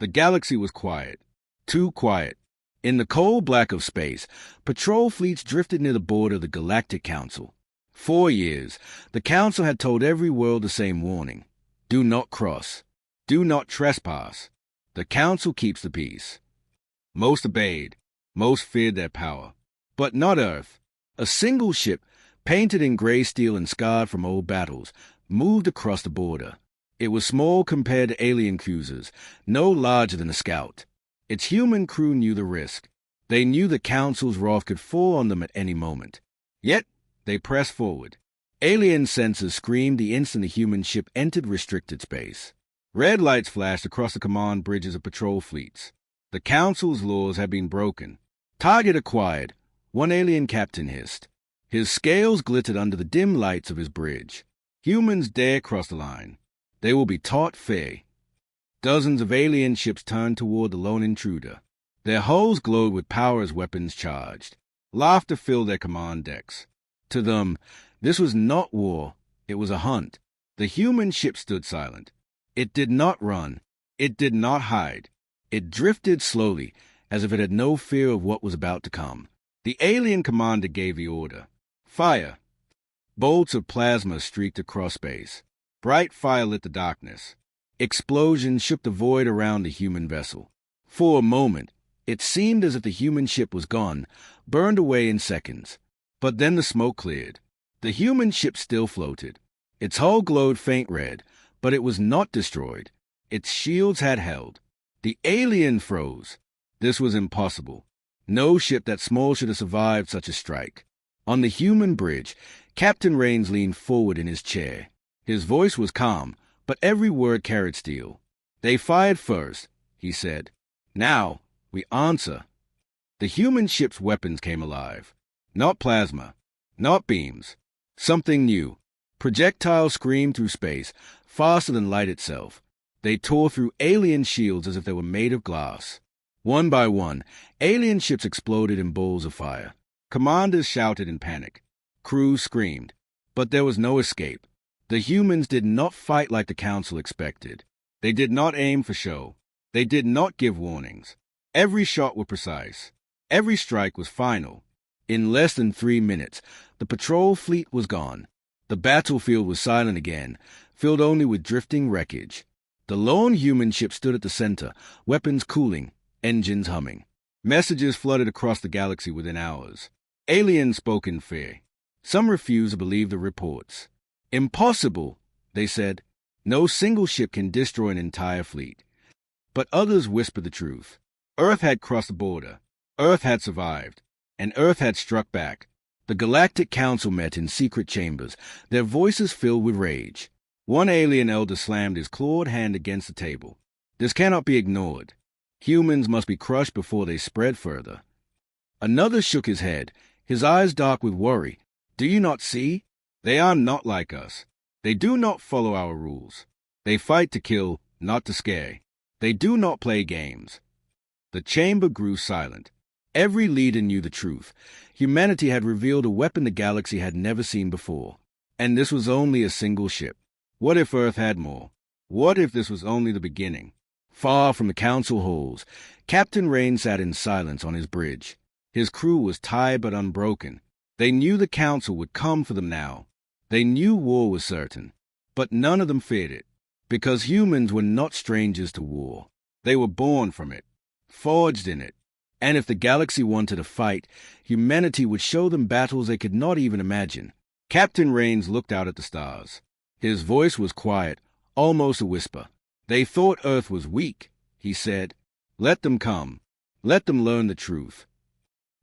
The galaxy was quiet. Too quiet. In the cold black of space, patrol fleets drifted near the border of the Galactic Council. 4 years, the Council had told every world the same warning. Do not cross. Do not trespass. The Council keeps the peace. Most obeyed. Most feared their power. But not Earth. A single ship, painted in gray steel and scarred from old battles, moved across the border. It was small compared to alien cruisers, no larger than a scout. Its human crew knew the risk. They knew the Council's wrath could fall on them at any moment. Yet, they pressed forward. Alien sensors screamed the instant the human ship entered restricted space. Red lights flashed across the command bridges of patrol fleets. The Council's laws had been broken. Target acquired, one alien captain hissed. His scales glittered under the dim lights of his bridge. Humans dare cross the line. They will be taught fair. Dozens of alien ships turned toward the lone intruder. Their hulls glowed with power as weapons charged. Laughter filled their command decks. To them, this was not war. It was a hunt. The human ship stood silent. It did not run. It did not hide. It drifted slowly, as if it had no fear of what was about to come. The alien commander gave the order. Fire! Bolts of plasma streaked across space. Bright fire lit the darkness. Explosions shook the void around the human vessel. For a moment, it seemed as if the human ship was gone, burned away in seconds. But then the smoke cleared. The human ship still floated. Its hull glowed faint red, but it was not destroyed. Its shields had held. The alien froze. This was impossible. No ship that small should have survived such a strike. On the human bridge, Captain Rains leaned forward in his chair. His voice was calm, but every word carried steel. They fired first, he said. Now, we answer. The human ship's weapons came alive. Not plasma, not beams. Something new. Projectiles screamed through space, faster than light itself. They tore through alien shields as if they were made of glass. One by one, alien ships exploded in bowls of fire. Commanders shouted in panic. Crews screamed. But there was no escape. The humans did not fight like the Council expected. They did not aim for show. They did not give warnings. Every shot was precise. Every strike was final. In less than 3 minutes, the patrol fleet was gone. The battlefield was silent again, filled only with drifting wreckage. The lone human ship stood at the center, weapons cooling, engines humming. Messages flooded across the galaxy within hours. Aliens spoke in fear. Some refused to believe the reports. Impossible, they said. No single ship can destroy an entire fleet. But others whispered the truth. Earth had crossed the border. Earth had survived. And Earth had struck back. The Galactic Council met in secret chambers, their voices filled with rage. One alien elder slammed his clawed hand against the table. This cannot be ignored. Humans must be crushed before they spread further. Another shook his head, his eyes dark with worry. Do you not see? They are not like us. They do not follow our rules. They fight to kill, not to scare. They do not play games. The chamber grew silent. Every leader knew the truth. Humanity had revealed a weapon the galaxy had never seen before. And this was only a single ship. What if Earth had more? What if this was only the beginning? Far from the council halls, Captain Rain sat in silence on his bridge. His crew was tired but unbroken. They knew the council would come for them now. They knew war was certain. But none of them feared it, because humans were not strangers to war. They were born from it, forged in it. And if the galaxy wanted to fight, humanity would show them battles they could not even imagine. Captain Rains looked out at the stars. His voice was quiet, almost a whisper. They thought Earth was weak, he said. Let them come. Let them learn the truth.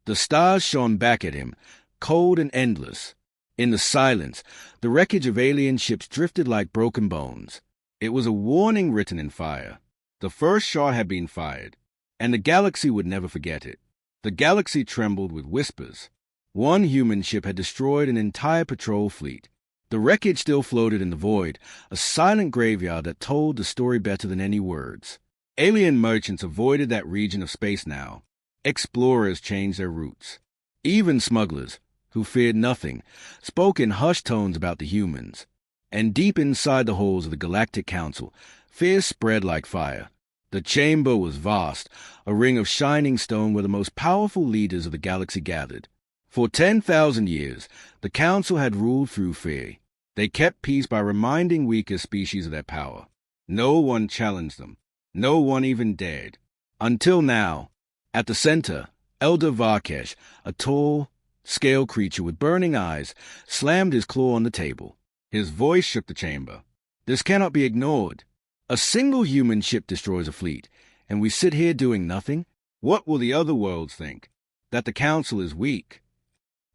The stars shone back at him, cold and endless. In the silence, the wreckage of alien ships drifted like broken bones. It was a warning written in fire. The first shot had been fired, and the galaxy would never forget it. The galaxy trembled with whispers. One human ship had destroyed an entire patrol fleet. The wreckage still floated in the void, a silent graveyard that told the story better than any words. Alien merchants avoided that region of space now. Explorers changed their routes. Even smugglers, who feared nothing, spoke in hushed tones about the humans. And deep inside the halls of the Galactic Council, fear spread like fire. The chamber was vast, a ring of shining stone where the most powerful leaders of the galaxy gathered. For 10,000 years, the Council had ruled through fear. They kept peace by reminding weaker species of their power. No one challenged them. No one even dared. Until now, at the center, Elder Varkesh, a tall, scale creature with burning eyes, slammed his claw on the table. His voice shook the chamber. This cannot be ignored. A single human ship destroys a fleet, and we sit here doing nothing? What will the other worlds think? That the Council is weak?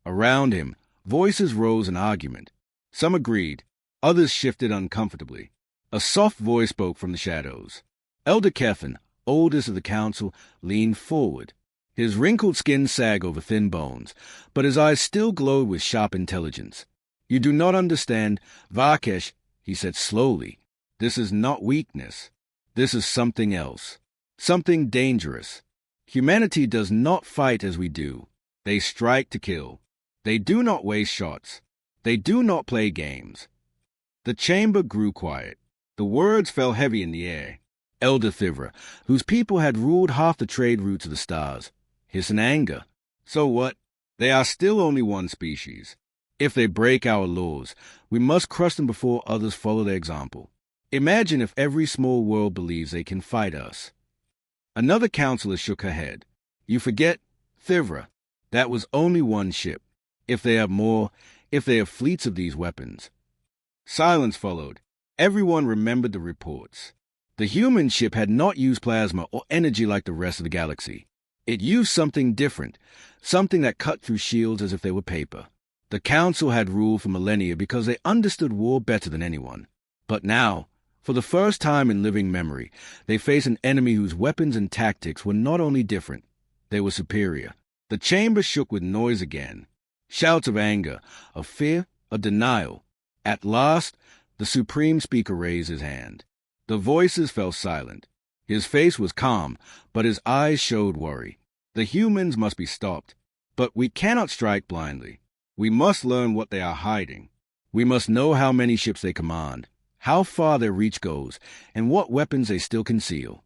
Around him, voices rose in argument. Some agreed, others shifted uncomfortably. A soft voice spoke from the shadows. Elder Kethan, oldest of the Council, leaned forward. His wrinkled skin sagged over thin bones, but his eyes still glowed with sharp intelligence. "You do not understand, Varkesh," he said slowly. "This is not weakness. This is something else. Something dangerous. Humanity does not fight as we do. They strike to kill. They do not waste shots. They do not play games." The chamber grew quiet. The words fell heavy in the air. Elder Thivra, whose people had ruled half the trade routes of the stars, hissed in anger. "So what? They are still only one species. If they break our laws, we must crush them before others follow their example. Imagine if every small world believes they can fight us." Another counselor shook her head. "You forget, Thivra, that was only one ship. If they have more, if they have fleets of these weapons." Silence followed. Everyone remembered the reports. The human ship had not used plasma or energy like the rest of the galaxy. It used something different, something that cut through shields as if they were paper. The Council had ruled for millennia because they understood war better than anyone. But now, for the first time in living memory, they faced an enemy whose weapons and tactics were not only different, they were superior. The chamber shook with noise again. Shouts of anger, of fear, of denial. At last, the Supreme Speaker raised his hand. The voices fell silent. His face was calm, but his eyes showed worry. "The humans must be stopped. But we cannot strike blindly. We must learn what they are hiding. We must know how many ships they command, how far their reach goes, and what weapons they still conceal."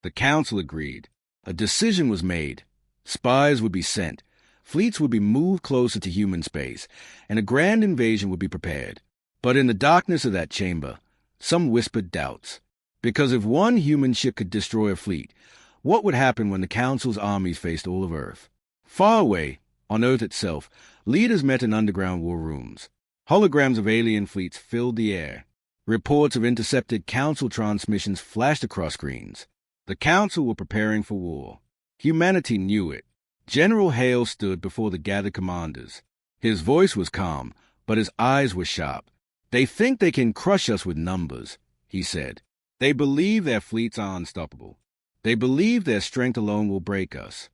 The Council agreed. A decision was made. Spies would be sent, fleets would be moved closer to human space, and a grand invasion would be prepared. But in the darkness of that chamber, some whispered doubts. Because if one human ship could destroy a fleet, what would happen when the Council's armies faced all of Earth? Far away, on Earth itself, leaders met in underground war rooms. Holograms of alien fleets filled the air. Reports of intercepted Council transmissions flashed across screens. The Council were preparing for war. Humanity knew it. General Hale stood before the gathered commanders. His voice was calm, but his eyes were sharp. "They think they can crush us with numbers," he said. "They believe their fleets are unstoppable. They believe their strength alone will break us."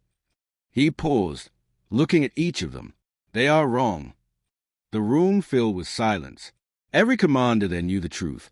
He paused, looking at each of them. "They are wrong." The room filled with silence. Every commander there knew the truth.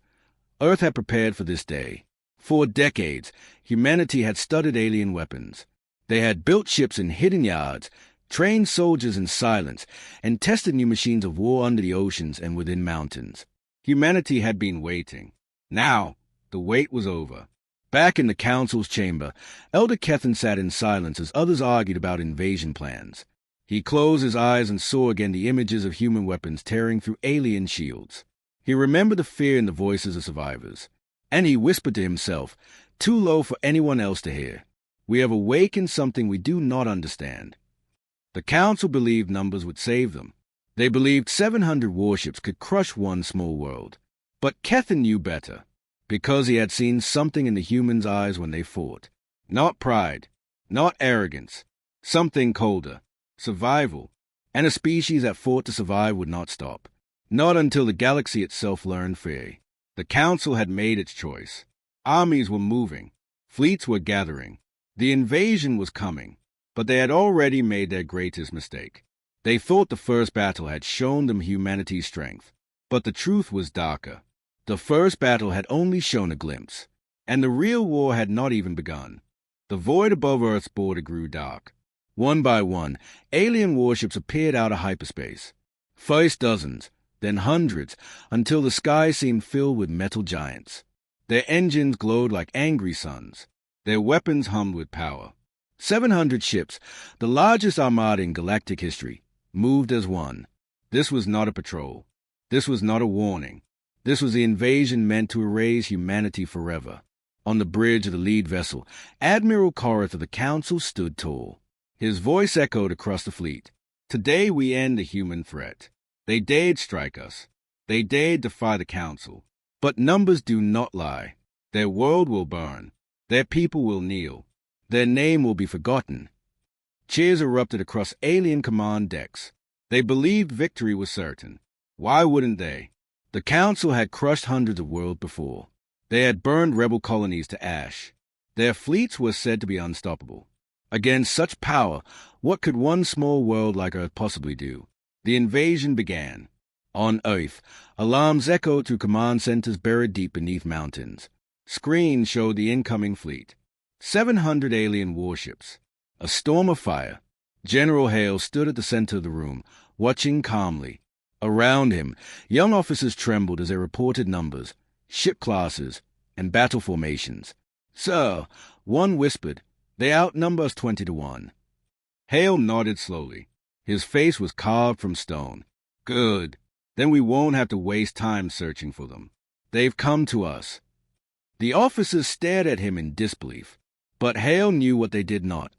Earth had prepared for this day. For decades, humanity had studied alien weapons. They had built ships in hidden yards, trained soldiers in silence, and tested new machines of war under the oceans and within mountains. Humanity had been waiting. Now, the wait was over. Back in the Council's chamber, Elder Kethan sat in silence as others argued about invasion plans. He closed his eyes and saw again the images of human weapons tearing through alien shields. He remembered the fear in the voices of survivors. And he whispered to himself, too low for anyone else to hear, "We have awakened something we do not understand." The Council believed numbers would save them. They believed 700 warships could crush one small world. But Kethan knew better, because he had seen something in the humans' eyes when they fought. Not pride, not arrogance, something colder, survival, and a species that fought to survive would not stop. Not until the galaxy itself learned fear. The Council had made its choice. Armies were moving. Fleets were gathering. The invasion was coming. But they had already made their greatest mistake. They thought the first battle had shown them humanity's strength. But the truth was darker. The first battle had only shown a glimpse. And the real war had not even begun. The void above Earth's border grew dark. One by one, alien warships appeared out of hyperspace. First dozens, then hundreds, until the sky seemed filled with metal giants. Their engines glowed like angry suns. Their weapons hummed with power. 700 ships, the largest armada in galactic history, moved as one. This was not a patrol. This was not a warning. This was the invasion meant to erase humanity forever. On the bridge of the lead vessel, Admiral Korath of the Council stood tall. His voice echoed across the fleet. Today we end the human threat. They dared strike us. They dared defy the Council. But numbers do not lie. Their world will burn. Their people will kneel. Their name will be forgotten. Cheers erupted across alien command decks. They believed victory was certain. Why wouldn't they? The Council had crushed hundreds of worlds before. They had burned rebel colonies to ash. Their fleets were said to be unstoppable. Against such power, what could one small world like Earth possibly do? The invasion began. On Earth, alarms echoed through command centers buried deep beneath mountains. Screens showed the incoming fleet. 700 alien warships. A storm of fire. General Hale stood at the center of the room, watching calmly. Around him, young officers trembled as they reported numbers, ship classes, and battle formations. "Sir," one whispered, "they outnumber us 20-1. Hale nodded slowly. His face was carved from stone. "Good. Then we won't have to waste time searching for them. They've come to us." The officers stared at him in disbelief. But Hale knew what they did not.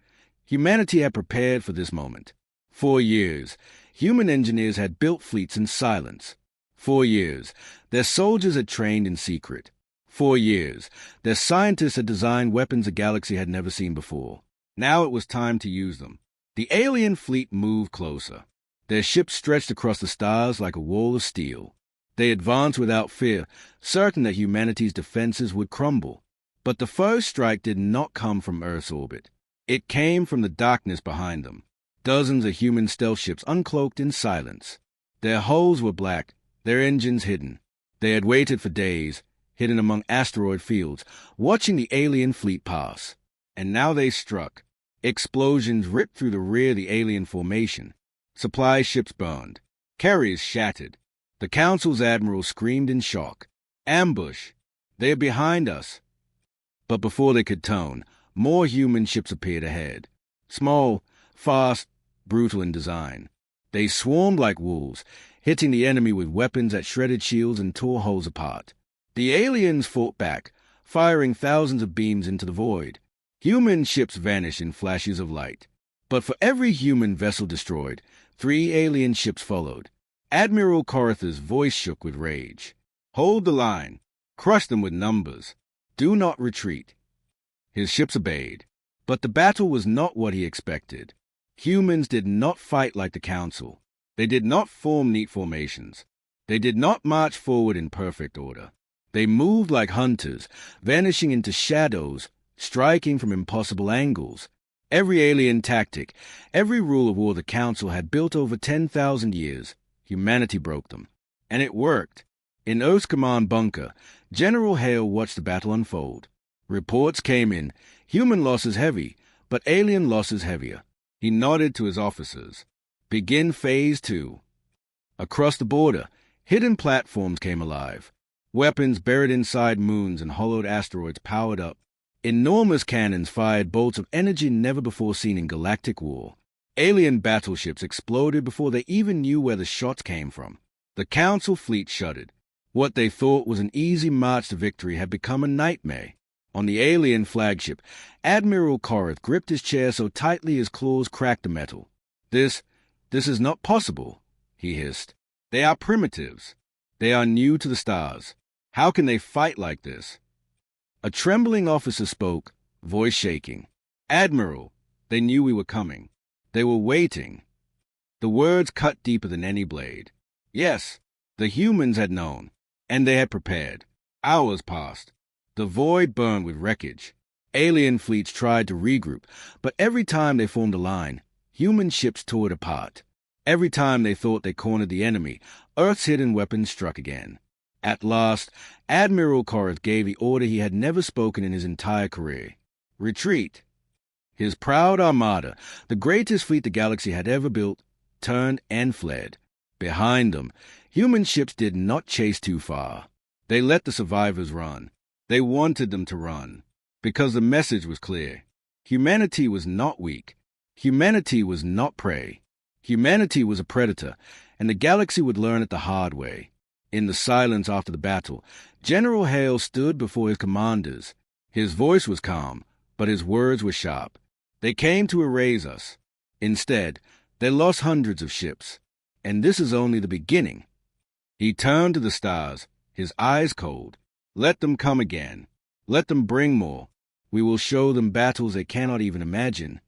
Humanity had prepared for this moment. For years, human engineers had built fleets in silence. For years, their soldiers had trained in secret. For years, their scientists had designed weapons the galaxy had never seen before. Now it was time to use them. The alien fleet moved closer. Their ships stretched across the stars like a wall of steel. They advanced without fear, certain that humanity's defenses would crumble. But the first strike did not come from Earth's orbit. It came from the darkness behind them. Dozens of human stealth ships uncloaked in silence. Their hulls were black, their engines hidden. They had waited for days, hidden among asteroid fields, watching the alien fleet pass. And now they struck. Explosions ripped through the rear of the alien formation. Supply ships burned. Carriers shattered. The Council's admiral screamed in shock. "Ambush! They are behind us!" But before they could turn, more human ships appeared ahead. Small, fast, brutal in design. They swarmed like wolves, hitting the enemy with weapons that shredded shields and tore hulls apart. The aliens fought back, firing thousands of beams into the void. Human ships vanished in flashes of light. But for every human vessel destroyed, 3 alien ships followed. Admiral Korath's voice shook with rage. "Hold the line. Crush them with numbers. Do not retreat." His ships obeyed. But the battle was not what he expected. Humans did not fight like the Council. They did not form neat formations. They did not march forward in perfect order. They moved like hunters, vanishing into shadows, striking from impossible angles. Every alien tactic, every rule of war the Council had built over 10,000 years, humanity broke them. And it worked. In Earth's command bunker, General Hale watched the battle unfold. Reports came in, human losses heavy, but alien losses heavier. He nodded to his officers. "Begin Phase 2. Across the border, hidden platforms came alive. Weapons buried inside moons and hollowed asteroids powered up. Enormous cannons fired bolts of energy never before seen in galactic war. Alien battleships exploded before they even knew where the shots came from. The Council fleet shuddered. What they thought was an easy march to victory had become a nightmare. On the alien flagship, Admiral Korath gripped his chair so tightly his claws cracked the metal. This is not possible," he hissed. "They are primitives. They are new to the stars. How can they fight like this?" A trembling officer spoke, voice shaking. "Admiral, they knew we were coming. They were waiting." The words cut deeper than any blade. Yes, the humans had known, and they had prepared. Hours passed. The void burned with wreckage. Alien fleets tried to regroup, but every time they formed a line, human ships tore it apart. Every time they thought they cornered the enemy, Earth's hidden weapons struck again. At last, Admiral Korath gave the order he had never spoken in his entire career. Retreat. His proud armada, the greatest fleet the galaxy had ever built, turned and fled. Behind them, human ships did not chase too far. They let the survivors run. They wanted them to run. Because the message was clear. Humanity was not weak. Humanity was not prey. Humanity was a predator, and the galaxy would learn it the hard way. In the silence after the battle, General Hale stood before his commanders. His voice was calm, but his words were sharp. They came to erase us. Instead, they lost hundreds of ships. And this is only the beginning. He turned to the stars, his eyes cold. Let them come again. Let them bring more. We will show them battles they cannot even imagine.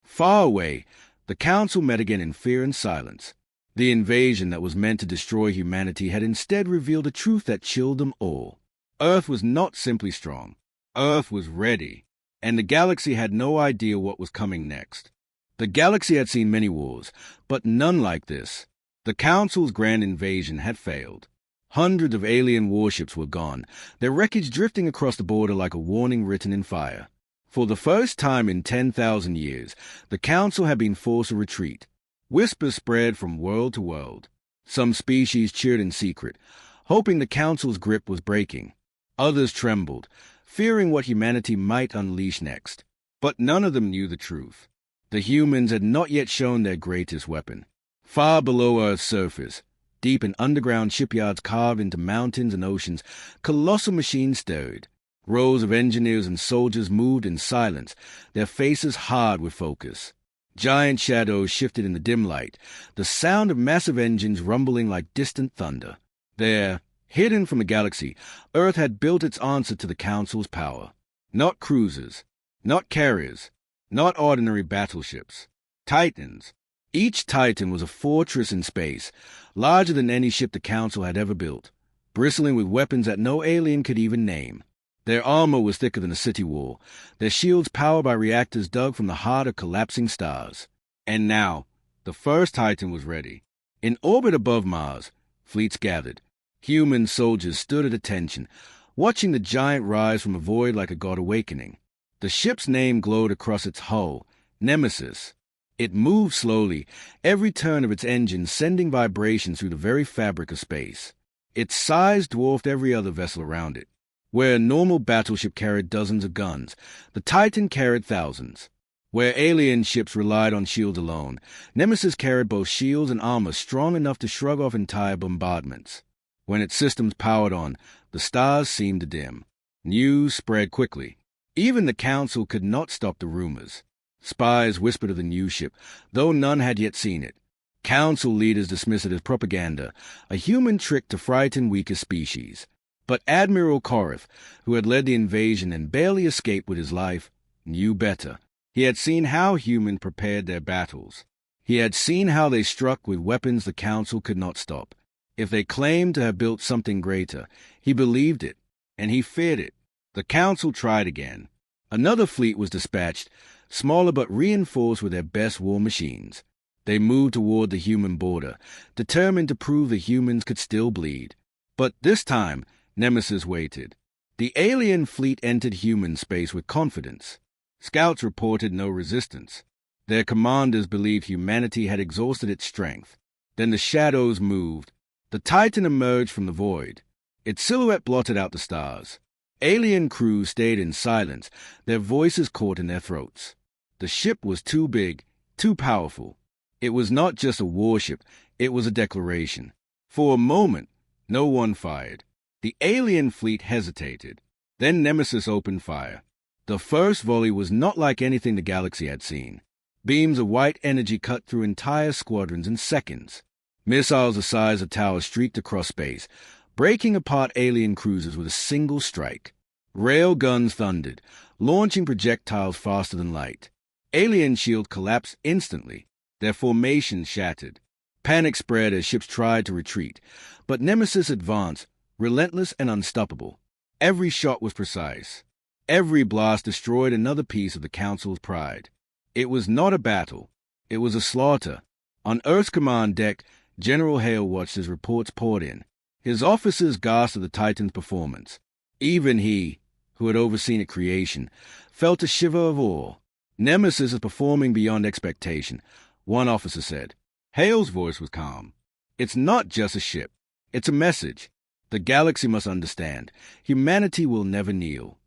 Far away, the council met again in fear and silence. The invasion that was meant to destroy humanity had instead revealed a truth that chilled them all. Earth was not simply strong. Earth was ready, and the galaxy had no idea what was coming next. The galaxy had seen many wars, but none like this. The Council's grand invasion had failed. Hundreds of alien warships were gone, their wreckage drifting across the border like a warning written in fire. For the first time in 10,000 years, the Council had been forced to retreat. Whispers spread from world to world. Some species cheered in secret, hoping the Council's grip was breaking. Others trembled, fearing what humanity might unleash next. But none of them knew the truth. The humans had not yet shown their greatest weapon. Far below Earth's surface, deep in underground shipyards carved into mountains and oceans, colossal machines stirred. Rows of engineers and soldiers moved in silence, their faces hard with focus. Giant shadows shifted in the dim light, the sound of massive engines rumbling like distant thunder. There, hidden from the galaxy, Earth had built its answer to the Council's power. Not cruisers, not carriers, not ordinary battleships. Titans. Each Titan was a fortress in space, larger than any ship the Council had ever built, bristling with weapons that no alien could even name. Their armor was thicker than a city wall, their shields powered by reactors dug from the heart of collapsing stars. And now, the first Titan was ready. In orbit above Mars, fleets gathered. Human soldiers stood at attention, watching the giant rise from a void like a god awakening. The ship's name glowed across its hull, Nemesis. It moved slowly, every turn of its engine sending vibrations through the very fabric of space. Its size dwarfed every other vessel around it. Where a normal battleship carried dozens of guns, the Titan carried thousands. Where alien ships relied on shields alone, Nemesis carried both shields and armor strong enough to shrug off entire bombardments. When its systems powered on, the stars seemed to dim. News spread quickly. Even the Council could not stop the rumors. Spies whispered of the new ship, though none had yet seen it. Council leaders dismissed it as propaganda, a human trick to frighten weaker species. But Admiral Korath, who had led the invasion and barely escaped with his life, knew better. He had seen how humans prepared their battles. He had seen how they struck with weapons the Council could not stop. If they claimed to have built something greater, he believed it, and he feared it. The Council tried again. Another fleet was dispatched, smaller but reinforced with their best war machines. They moved toward the human border, determined to prove the humans could still bleed. But this time, Nemesis waited. The alien fleet entered human space with confidence. Scouts reported no resistance. Their commanders believed humanity had exhausted its strength. Then the shadows moved. The Titan emerged from the void. Its silhouette blotted out the stars. Alien crews stayed in silence, their voices caught in their throats. The ship was too big, too powerful. It was not just a warship, it was a declaration. For a moment, no one fired. The alien fleet hesitated. Then Nemesis opened fire. The first volley was not like anything the galaxy had seen. Beams of white energy cut through entire squadrons in seconds. Missiles the size of towers streaked across space, breaking apart alien cruisers with a single strike. Rail guns thundered, launching projectiles faster than light. Alien shields collapsed instantly. Their formations shattered. Panic spread as ships tried to retreat, but Nemesis advanced, relentless and unstoppable. Every shot was precise. Every blast destroyed another piece of the Council's pride. It was not a battle. It was a slaughter. On Earth's command deck, General Hale watched as reports poured in. His officers gasped at the Titan's performance. Even he, who had overseen its creation, felt a shiver of awe. Nemesis is performing beyond expectation, one officer said. Hale's voice was calm. It's not just a ship. It's a message. The galaxy must understand. Humanity will never kneel.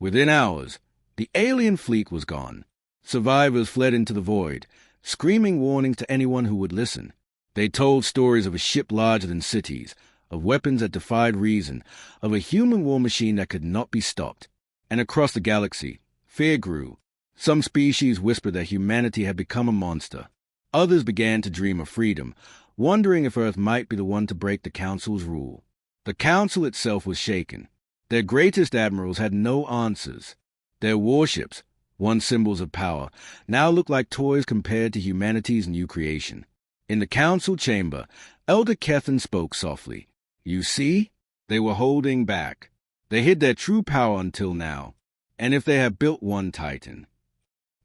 Within hours, the alien fleet was gone. Survivors fled into the void, screaming warnings to anyone who would listen. They told stories of a ship larger than cities, of weapons that defied reason, of a human war machine that could not be stopped. And across the galaxy, fear grew. Some species whispered that humanity had become a monster. Others began to dream of freedom, wondering if Earth might be the one to break the Council's rule. The Council itself was shaken. Their greatest admirals had no answers. Their warships, once symbols of power, now looked like toys compared to humanity's new creation. In the Council chamber, Elder Kethan spoke softly. You see? They were holding back. They hid their true power until now. And if they have built one Titan.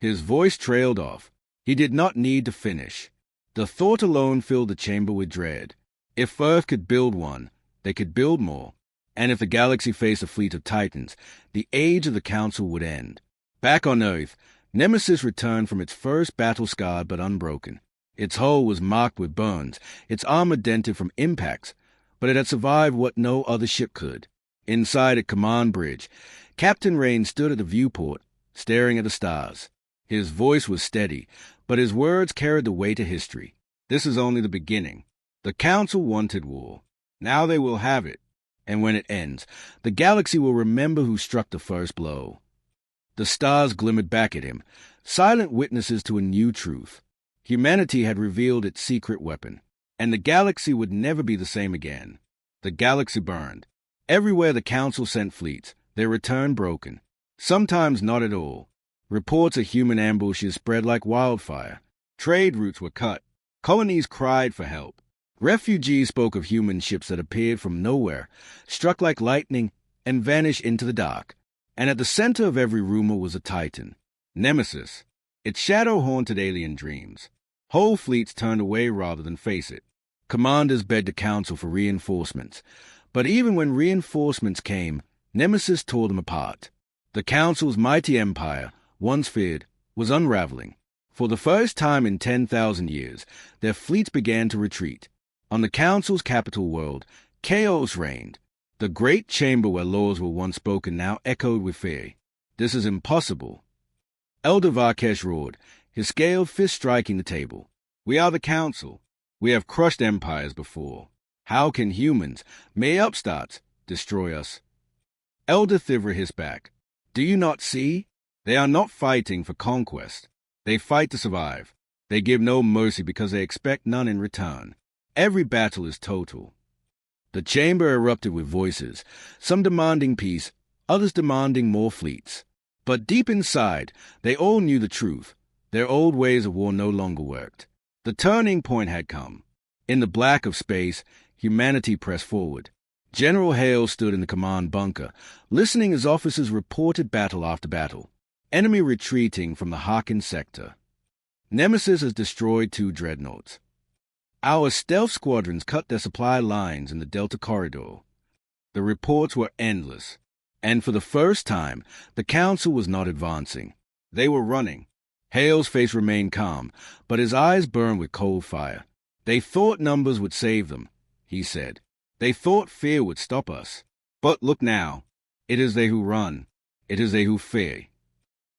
His voice trailed off. He did not need to finish. The thought alone filled the chamber with dread. If Earth could build one, they could build more. And if the galaxy faced a fleet of Titans, the age of the Council would end. Back on Earth, Nemesis returned from its first battle scarred but unbroken. Its hull was marked with burns, its armor dented from impacts, but it had survived what no other ship could. Inside a command bridge, Captain Rain stood at the viewport, staring at the stars. His voice was steady, but his words carried the weight of history. This is only the beginning. The Council wanted war. Now they will have it. And when it ends, the galaxy will remember who struck the first blow. The stars glimmered back at him, silent witnesses to a new truth. Humanity had revealed its secret weapon, and the galaxy would never be the same again. The galaxy burned. Everywhere the Council sent fleets, they returned broken. Sometimes not at all. Reports of human ambushes spread like wildfire. Trade routes were cut. Colonies cried for help. Refugees spoke of human ships that appeared from nowhere, struck like lightning, and vanished into the dark. And at the center of every rumor was a Titan. Nemesis. Its shadow haunted alien dreams. Whole fleets turned away rather than face it. Commanders begged the Council for reinforcements. But even when reinforcements came, Nemesis tore them apart. The Council's mighty empire, once feared, was unraveling. For the first time in 10,000 years, their fleets began to retreat. On the Council's capital world, chaos reigned. The great chamber where laws were once spoken now echoed with fear. This is impossible. Elder Varkesh roared, his scaled fist striking the table. We are the Council. We have crushed empires before. How can humans, mere upstarts, destroy us? Elder Thivra hissed back. Do you not see? They are not fighting for conquest. They fight to survive. They give no mercy because they expect none in return. Every battle is total. The chamber erupted with voices, some demanding peace, others demanding more fleets. But deep inside, they all knew the truth. Their old ways of war no longer worked. The turning point had come. In the black of space, humanity pressed forward. General Hale stood in the command bunker, listening as officers reported battle after battle. Enemy retreating from the Harkin sector. Nemesis has destroyed 2 dreadnoughts. Our stealth squadrons cut their supply lines in the Delta Corridor. The reports were endless. And for the first time, the Council was not advancing. They were running. Hale's face remained calm, but his eyes burned with cold fire. They thought numbers would save them, he said. They thought fear would stop us. But look now. It is they who run. It is they who fear.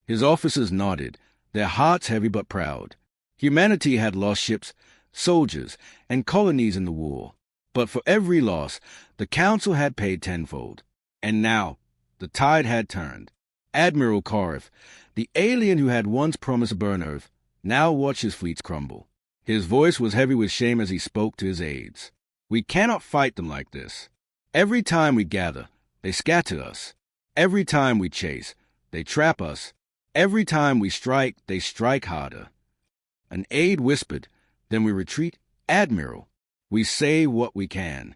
His officers nodded, their hearts heavy but proud. Humanity had lost ships, soldiers, and colonies in the war. But for every loss, the Council had paid tenfold. And now, the tide had turned. Admiral Korath, the alien who had once promised to burn Earth, now watched his fleets crumble. His voice was heavy with shame as he spoke to his aides. We cannot fight them like this. Every time we gather, they scatter us. Every time we chase, they trap us. Every time we strike, they strike harder. An aide whispered, then we retreat. Admiral, we say what we can.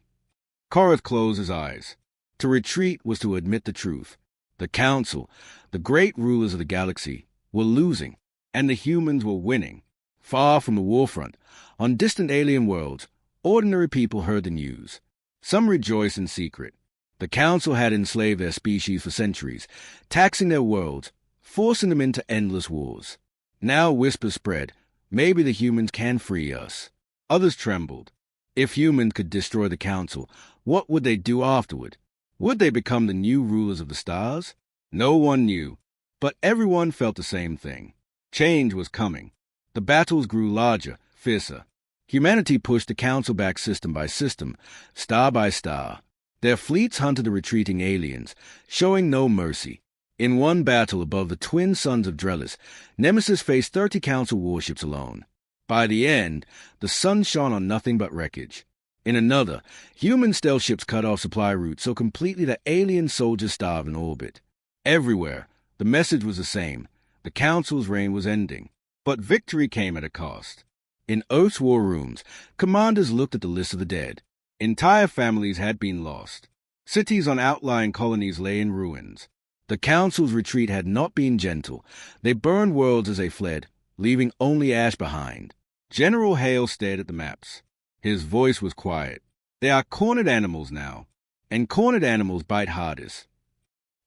Korath closed his eyes. To retreat was to admit the truth. The Council, the great rulers of the galaxy, were losing, and the humans were winning. Far from the warfront, on distant alien worlds, ordinary people heard the news. Some rejoiced in secret. The Council had enslaved their species for centuries, taxing their worlds, forcing them into endless wars. Now whispers spread, maybe the humans can free us. Others trembled. If humans could destroy the Council, what would they do afterward? Would they become the new rulers of the stars? No one knew, but everyone felt the same thing. Change was coming. The battles grew larger, fiercer. Humanity pushed the Council back system by system, star by star. Their fleets hunted the retreating aliens, showing no mercy. In one battle above the twin suns of Drelis, Nemesis faced 30 Council warships alone. By the end, the sun shone on nothing but wreckage. In another, human stealth ships cut off supply routes so completely that alien soldiers starved in orbit. Everywhere, the message was the same. The Council's reign was ending. But victory came at a cost. In Earth's war rooms, commanders looked at the list of the dead. Entire families had been lost. Cities on outlying colonies lay in ruins. The Council's retreat had not been gentle. They burned worlds as they fled, leaving only ash behind. General Hale stared at the maps. His voice was quiet. They are cornered animals now, and cornered animals bite hardest.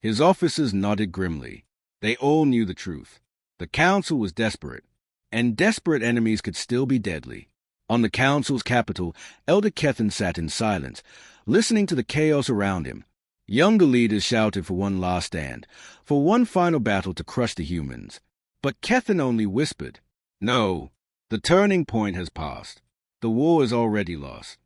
His officers nodded grimly. They all knew the truth. The Council was desperate, and desperate enemies could still be deadly. On the Council's capital, Elder Kethan sat in silence, listening to the chaos around him. Younger leaders shouted for one last stand, for one final battle to crush the humans. But Kethan only whispered, "No, the turning point has passed. The war is already lost."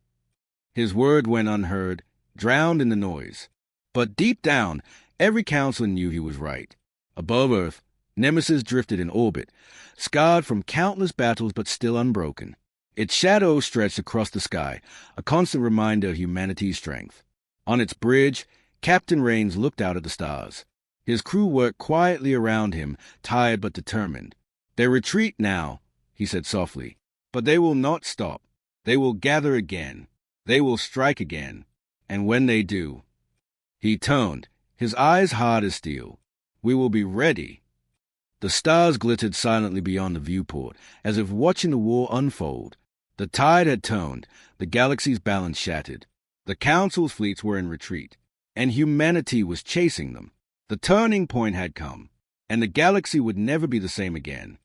His word went unheard, drowned in the noise. But deep down, every counselor knew he was right. Above Earth, Nemesis drifted in orbit, scarred from countless battles but still unbroken. Its shadow stretched across the sky, a constant reminder of humanity's strength. On its bridge, Captain Rains looked out at the stars. His crew worked quietly around him, tired but determined. "They retreat now," he said softly, "but they will not stop. They will gather again. They will strike again. And when they do—" He turned, his eyes hard as steel. "We will be ready." The stars glittered silently beyond the viewport, as if watching the war unfold. The tide had turned, the galaxy's balance shattered. The Council's fleets were in retreat, and humanity was chasing them. The turning point had come, and the galaxy would never be the same again.